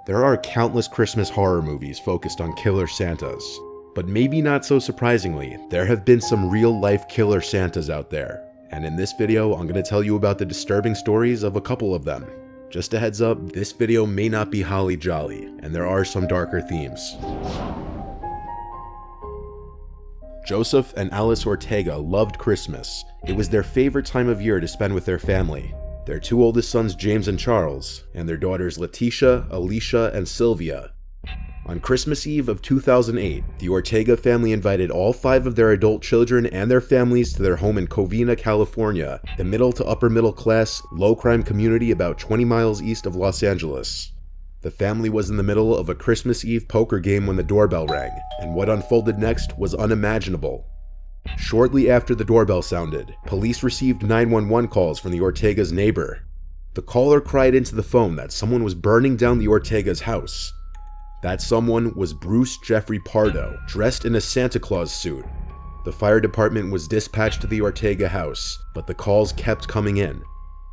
There are countless Christmas horror movies focused on killer Santas, but maybe not so surprisingly, there have been some real-life killer Santas out there, and in this video I'm going to tell you about the disturbing stories of a couple of them. Just a heads up, this video may not be holly jolly, and there are some darker themes. Joseph and Alice Ortega loved Christmas. It was their favorite time of year to spend with their family. Their two oldest sons, James and Charles, and their daughters Letitia, Alicia, and Sylvia. On Christmas Eve of 2008, the Ortega family invited all 5 of their adult children and their families to their home in Covina, California, the middle to upper middle class, low-crime community about 20 miles east of Los Angeles. The family was in the middle of a Christmas Eve poker game when the doorbell rang, and what unfolded next was unimaginable. Shortly after the doorbell sounded, police received 911 calls from the Ortega's neighbor. The caller cried into the phone that someone was burning down the Ortega's house. That someone was Bruce Jeffrey Pardo, dressed in a Santa Claus suit. The fire department was dispatched to the Ortega house, but the calls kept coming in.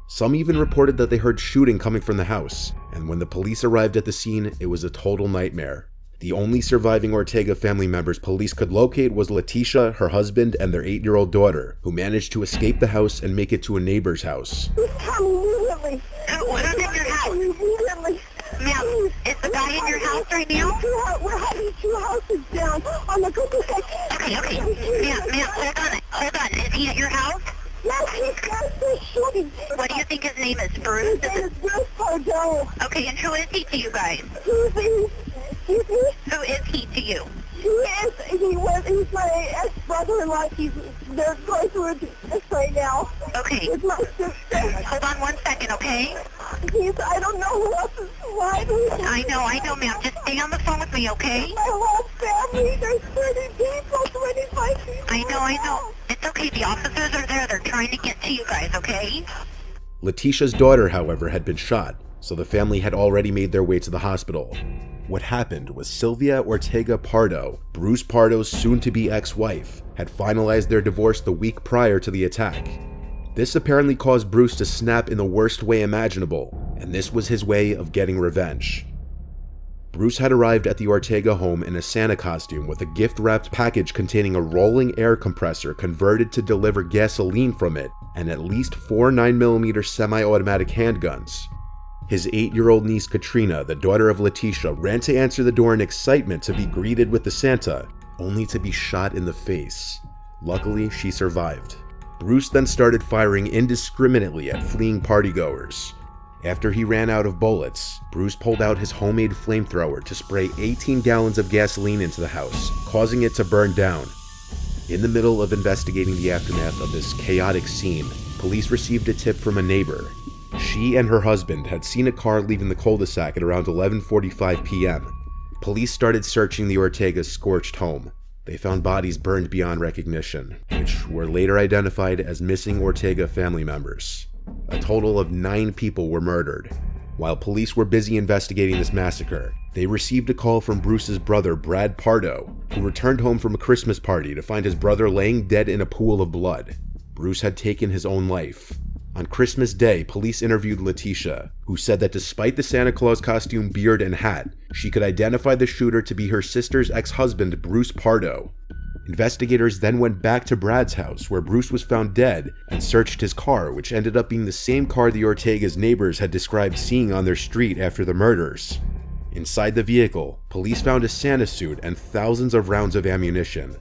Some even reported that they heard shooting coming from the house, and when the police arrived at the scene, it was a total nightmare. The only surviving Ortega family members police could locate was Letitia, her husband, and their 8-year-old daughter, who managed to escape the house and make it to a neighbor's house. Immediately. What is in your house? Immediately. Ma'am, is the guy in your house right now? We're having 2 houses down on the cookie section. Okay. Ma'am, hold on. Is he at your house? Yes, he's got a shooting. What do you think his name is, Bruce? His name is Bruce Pardo. Okay, and who is he to you guys? Excuse me? Who is he to you? He's my ex-brother-in-law. They're going through a divorce right now. Okay. With my sister. Hold on 1 second, okay? I don't know who else is surviving. I know, ma'am. Just stay on the phone with me, okay? My whole family, there's 30 people, 25 people. I know. It's okay, the officers are there. They're trying to get to you guys, okay? Letitia's daughter, however, had been shot, so the family had already made their way to the hospital. What happened was Sylvia Ortega Pardo, Bruce Pardo's soon-to-be ex-wife, had finalized their divorce the week prior to the attack. This apparently caused Bruce to snap in the worst way imaginable, and this was his way of getting revenge. Bruce had arrived at the Ortega home in a Santa costume with a gift-wrapped package containing a rolling air compressor converted to deliver gasoline from it, and at least 4 9mm semi-automatic handguns. His 8-year-old niece Katrina, the daughter of Letitia, ran to answer the door in excitement to be greeted with the Santa, only to be shot in the face. Luckily, she survived. Bruce then started firing indiscriminately at fleeing partygoers. After he ran out of bullets, Bruce pulled out his homemade flamethrower to spray 18 gallons of gasoline into the house, causing it to burn down. In the middle of investigating the aftermath of this chaotic scene, police received a tip from a neighbor. She and her husband had seen a car leaving the cul-de-sac at around 11:45 p.m. Police started searching the Ortega's scorched home. They found bodies burned beyond recognition, which were later identified as missing Ortega family members. A total of 9 people were murdered. While police were busy investigating this massacre, they received a call from Bruce's brother, Brad Pardo, who returned home from a Christmas party to find his brother laying dead in a pool of blood. Bruce had taken his own life. On Christmas Day, police interviewed Letitia, who said that despite the Santa Claus costume, beard, and hat, she could identify the shooter to be her sister's ex-husband, Bruce Pardo. Investigators then went back to Brad's house, where Bruce was found dead, and searched his car, which ended up being the same car the Ortega's neighbors had described seeing on their street after the murders. Inside the vehicle, police found a Santa suit and thousands of rounds of ammunition.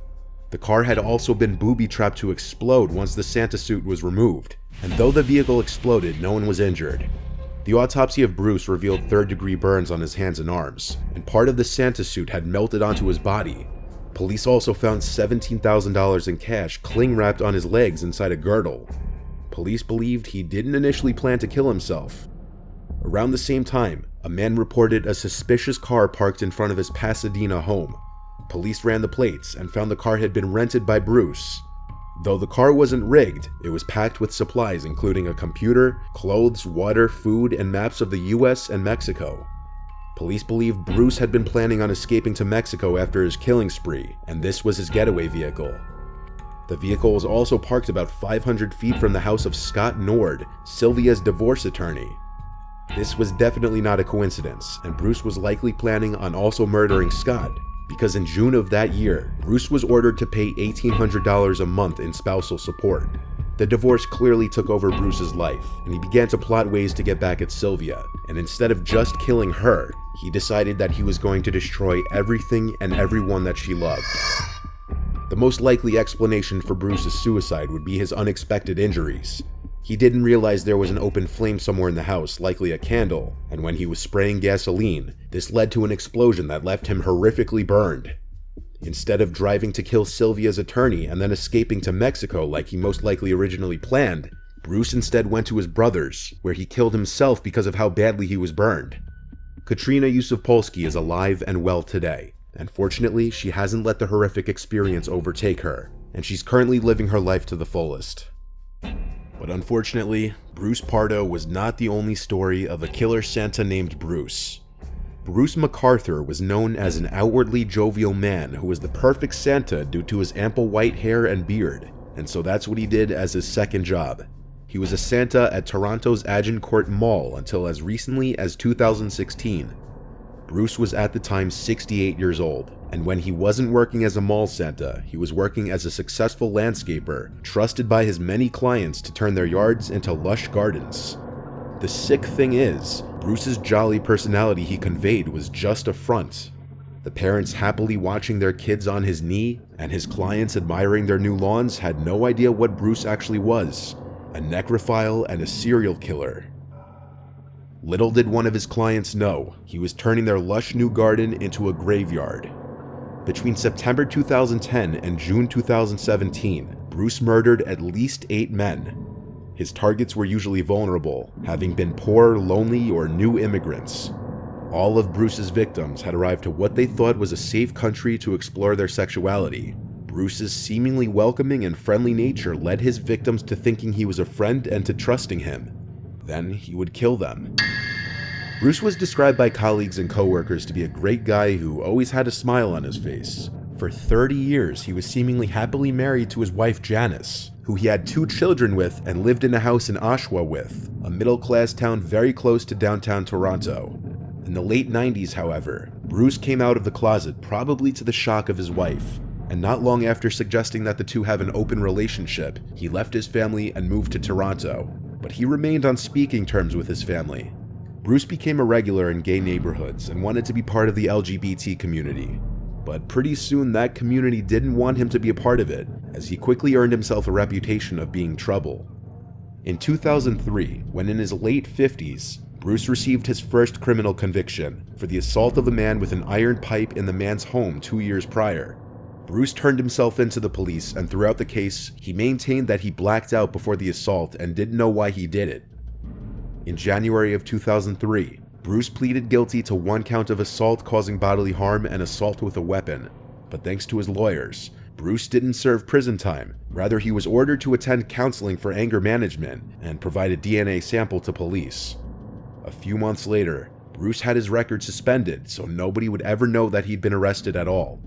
The car had also been booby-trapped to explode once the Santa suit was removed, and though the vehicle exploded, no one was injured. The autopsy of Bruce revealed 3rd-degree burns on his hands and arms, and part of the Santa suit had melted onto his body. Police also found $17,000 in cash cling-wrapped on his legs inside a girdle. Police believed he didn't initially plan to kill himself. Around the same time, a man reported a suspicious car parked in front of his Pasadena home. Police ran the plates and found the car had been rented by Bruce. Though the car wasn't rigged, it was packed with supplies including a computer, clothes, water, food, and maps of the US and Mexico. Police believed Bruce had been planning on escaping to Mexico after his killing spree, and this was his getaway vehicle. The vehicle was also parked about 500 feet from the house of Scott Nord, Sylvia's divorce attorney. This was definitely not a coincidence, and Bruce was likely planning on also murdering Scott, because in June of that year, Bruce was ordered to pay $1,800 a month in spousal support. The divorce clearly took over Bruce's life, and he began to plot ways to get back at Sylvia, and instead of just killing her, he decided that he was going to destroy everything and everyone that she loved. The most likely explanation for Bruce's suicide would be his unexpected injuries. He didn't realize there was an open flame somewhere in the house, likely a candle, and when he was spraying gasoline, this led to an explosion that left him horrifically burned. Instead of driving to kill Sylvia's attorney and then escaping to Mexico like he most likely originally planned, Bruce instead went to his brother's, where he killed himself because of how badly he was burned. Katrina Yusupolsky is alive and well today, and fortunately she hasn't let the horrific experience overtake her, and she's currently living her life to the fullest. But unfortunately, Bruce Pardo was not the only story of a killer Santa named Bruce. Bruce MacArthur was known as an outwardly jovial man who was the perfect Santa due to his ample white hair and beard, and so that's what he did as his second job. He was a Santa at Toronto's Agincourt Mall until as recently as 2016. Bruce was at the time 68 years old, and when he wasn't working as a mall Santa, he was working as a successful landscaper, trusted by his many clients to turn their yards into lush gardens. The sick thing is, Bruce's jolly personality he conveyed was just a front. The parents happily watching their kids on his knee, and his clients admiring their new lawns had no idea what Bruce actually was, a necrophile and a serial killer. Little did one of his clients know, he was turning their lush new garden into a graveyard. Between September 2010 and June 2017, Bruce murdered at least 8 men. His targets were usually vulnerable, having been poor, lonely, or new immigrants. All of Bruce's victims had arrived to what they thought was a safe country to explore their sexuality. Bruce's seemingly welcoming and friendly nature led his victims to thinking he was a friend and to trusting him. Then he would kill them. Bruce was described by colleagues and coworkers to be a great guy who always had a smile on his face. For 30 years, he was seemingly happily married to his wife Janice, who he had 2 children with and lived in a house in Oshawa with, a middle-class town very close to downtown Toronto. In the late 90s, however, Bruce came out of the closet, probably to the shock of his wife, and not long after suggesting that the two have an open relationship, he left his family and moved to Toronto. But he remained on speaking terms with his family. Bruce became a regular in gay neighborhoods and wanted to be part of the LGBT community. But pretty soon that community didn't want him to be a part of it, as he quickly earned himself a reputation of being trouble. In 2003, when in his late 50s, Bruce received his first criminal conviction for the assault of a man with an iron pipe in the man's home 2 years prior. Bruce turned himself into the police, and throughout the case, he maintained that he blacked out before the assault and didn't know why he did it. In January of 2003, Bruce pleaded guilty to 1 count of assault causing bodily harm and assault with a weapon. But thanks to his lawyers, Bruce didn't serve prison time. Rather, he was ordered to attend counseling for anger management and provide a DNA sample to police. A few months later, Bruce had his record suspended, so nobody would ever know that he'd been arrested at all.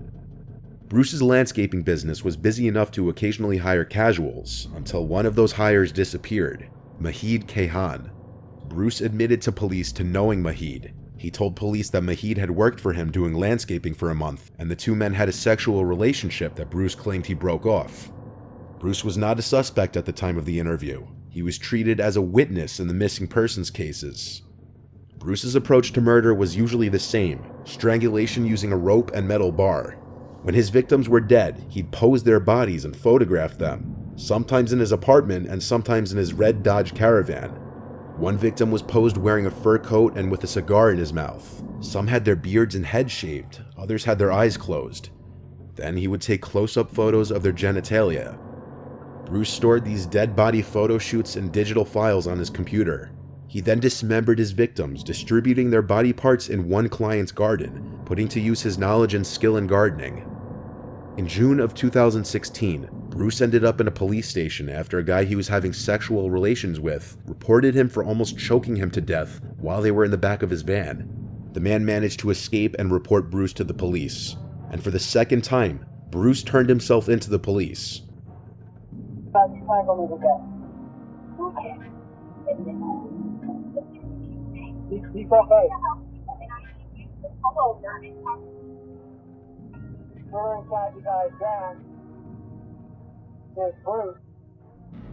Bruce's landscaping business was busy enough to occasionally hire casuals, until one of those hires disappeared, Mahid Kayhan. Bruce admitted to police to knowing Mahid. He told police that Mahid had worked for him doing landscaping for a month, and the 2 men had a sexual relationship that Bruce claimed he broke off. Bruce was not a suspect at the time of the interview. He was treated as a witness in the missing persons cases. Bruce's approach to murder was usually the same, strangulation using a rope and metal bar. When his victims were dead, he'd pose their bodies and photograph them, sometimes in his apartment and sometimes in his red Dodge Caravan. One victim was posed wearing a fur coat and with a cigar in his mouth. Some had their beards and heads shaved, others had their eyes closed. Then he would take close-up photos of their genitalia. Bruce stored these dead body photo shoots in digital files on his computer. He then dismembered his victims, distributing their body parts in one client's garden, putting to use his knowledge and skill in gardening. In June of 2016, Bruce ended up in a police station after a guy he was having sexual relations with reported him for almost choking him to death while they were in the back of his van. The man managed to escape and report Bruce to the police. And for the second time, Bruce turned himself into the police. He's okay. We're inside the guy's van. There's Bruce.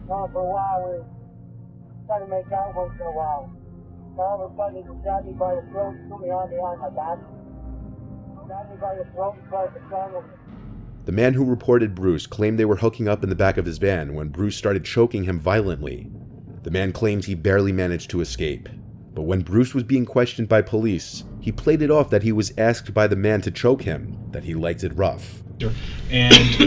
For a while, we try to make out once in a while. All of a sudden, he grabbed me by the throat, threw me on behind my back. Grabbed me by the throat and tried to strangle me. The man who reported Bruce claimed they were hooking up in the back of his van when Bruce started choking him violently. The man claims he barely managed to escape. But when Bruce was being questioned by police, he played it off that he was asked by the man to choke him, that he liked it rough. And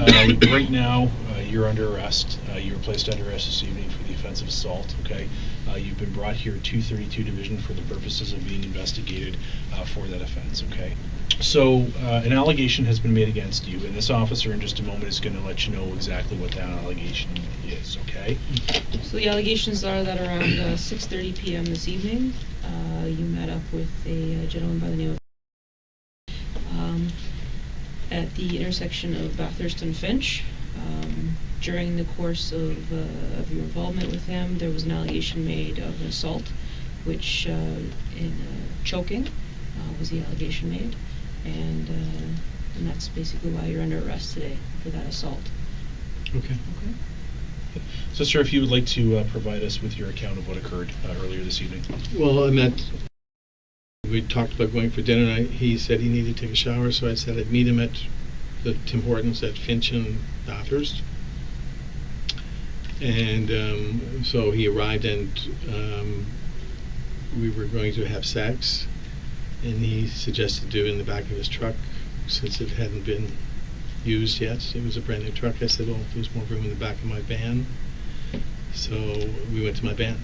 right now, you're under arrest. You were placed under arrest this evening for the offense of assault, okay? You've been brought here 232 Division for the purposes of being investigated for that offense, okay? So an allegation has been made against you, and this officer in just a moment is going to let you know exactly what that allegation is, okay? So the allegations are that around 6:30 p.m. this evening, you met up with a gentleman by the name of at the intersection of Bathurst and Finch. During the course of your involvement with him, there was an allegation made of an assault, which in choking was the allegation made, and that's basically why you're under arrest today, for that assault. Okay. So, sir, if you would like to provide us with your account of what occurred earlier this evening. Well, we talked about going for dinner, and he said he needed to take a shower, so I said I'd meet him at the Tim Hortons at Finch and Bathurst. And so he arrived, and we were going to have sex, and he suggested doing it in the back of his truck since it hadn't been used yet. It was a brand new truck. I said, well, there's more room in the back of my van. So we went to my van.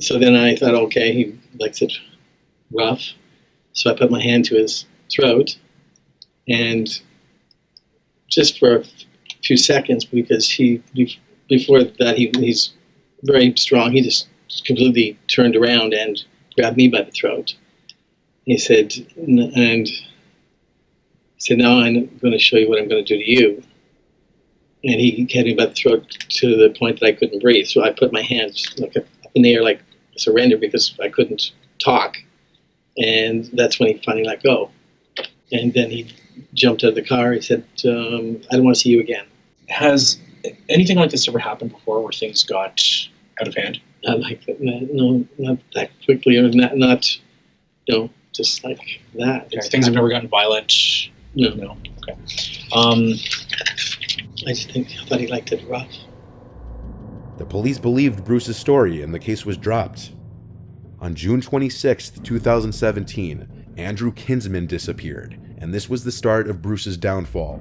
So then I thought, okay, he likes it rough. So I put my hand to his throat, and just for a few seconds, because before that he's very strong, he just completely turned around and grabbed me by the throat. He said, now I'm going to show you what I'm going to do to you. And he had me by the throat to the point that I couldn't breathe. So I put my hands up in the air like surrender, because I couldn't talk. And that's when he finally let go. And then he jumped out of the car. He said, I don't want to see you again. Has anything like this ever happened before, where things got out of hand? Not like that. No, not that quickly, or not just like that. Okay. Things have never gotten violent? No. Okay. I thought he liked it rough. The police believed Bruce's story, and the case was dropped. On June 26, 2017, Andrew Kinsman disappeared, and this was the start of Bruce's downfall.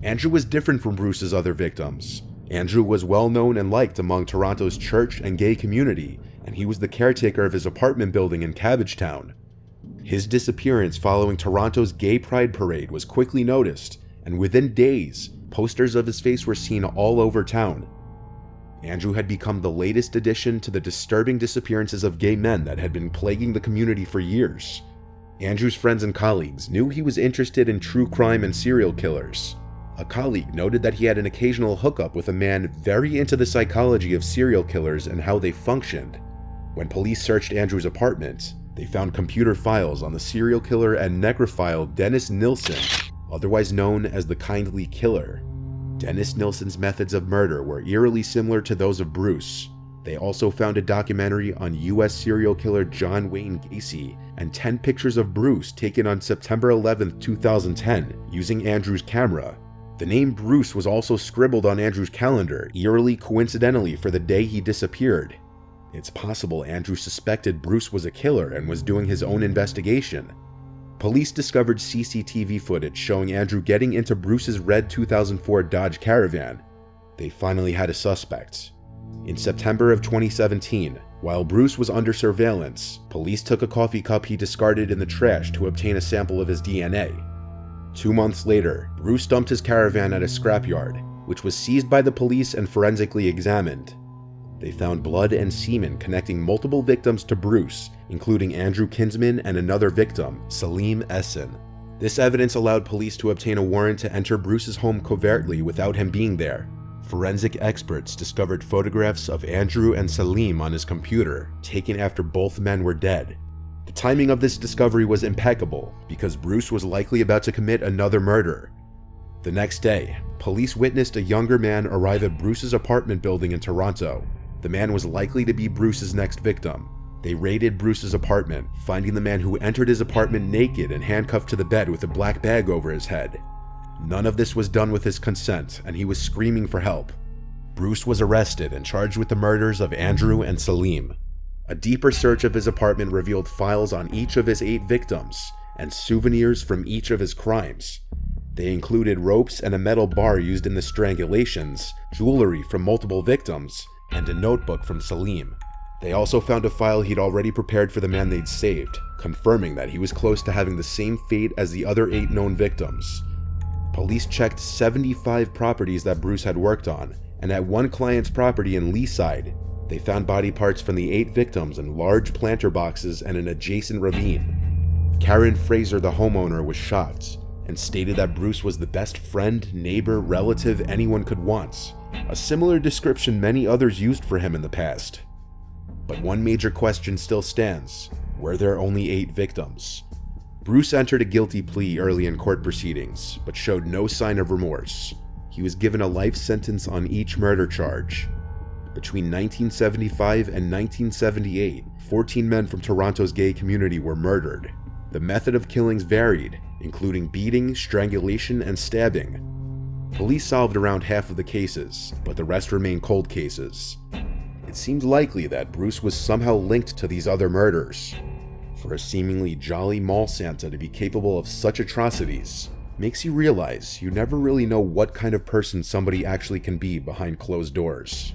Andrew was different from Bruce's other victims. Andrew was well known and liked among Toronto's church and gay community, and he was the caretaker of his apartment building in Cabbagetown. His disappearance following Toronto's Gay Pride Parade was quickly noticed, and within days, posters of his face were seen all over town. Andrew had become the latest addition to the disturbing disappearances of gay men that had been plaguing the community for years. Andrew's friends and colleagues knew he was interested in true crime and serial killers. A colleague noted that he had an occasional hookup with a man very into the psychology of serial killers and how they functioned. When police searched Andrew's apartment, they found computer files on the serial killer and necrophile Dennis Nilsen, otherwise known as the Kindly Killer. Dennis Nilsen's methods of murder were eerily similar to those of Bruce. They also found a documentary on U.S. serial killer John Wayne Gacy and 10 pictures of Bruce taken on September 11, 2010, using Andrew's camera. The name Bruce was also scribbled on Andrew's calendar, eerily coincidentally for the day he disappeared. It's possible Andrew suspected Bruce was a killer and was doing his own investigation. Police discovered CCTV footage showing Andrew getting into Bruce's red 2004 Dodge Caravan. They finally had a suspect. In September of 2017, while Bruce was under surveillance, police took a coffee cup he discarded in the trash to obtain a sample of his DNA. 2 months later, Bruce dumped his caravan at a scrapyard, which was seized by the police and forensically examined. They found blood and semen connecting multiple victims to Bruce, including Andrew Kinsman and another victim, Salim Essen. This evidence allowed police to obtain a warrant to enter Bruce's home covertly without him being there. Forensic experts discovered photographs of Andrew and Salim on his computer, taken after both men were dead. The timing of this discovery was impeccable because Bruce was likely about to commit another murder. The next day, police witnessed a younger man arrive at Bruce's apartment building in Toronto. The man was likely to be Bruce's next victim. They raided Bruce's apartment, finding the man who entered his apartment naked and handcuffed to the bed with a black bag over his head. None of this was done with his consent, and he was screaming for help. Bruce was arrested and charged with the murders of Andrew and Salim. A deeper search of his apartment revealed files on each of his 8 victims and souvenirs from each of his crimes. They included ropes and a metal bar used in the strangulations, jewelry from multiple victims, and a notebook from Salim. They also found a file he'd already prepared for the man they'd saved, confirming that he was close to having the same fate as the other 8 known victims. Police checked 75 properties that Bruce had worked on, and at one client's property in Leaside, they found body parts from the 8 victims in large planter boxes and an adjacent ravine. Karen Fraser, the homeowner, was shocked and stated that Bruce was the best friend, neighbor, relative anyone could want, a similar description many others used for him in the past. But one major question still stands: were there only 8 victims? Bruce entered a guilty plea early in court proceedings, but showed no sign of remorse. He was given a life sentence on each murder charge. Between 1975 and 1978, 14 men from Toronto's gay community were murdered. The method of killings varied, including beating, strangulation, and stabbing. Police solved around half of the cases, but the rest remained cold cases. It seemed likely that Bruce was somehow linked to these other murders. For a seemingly jolly mall Santa to be capable of such atrocities makes you realize you never really know what kind of person somebody actually can be behind closed doors.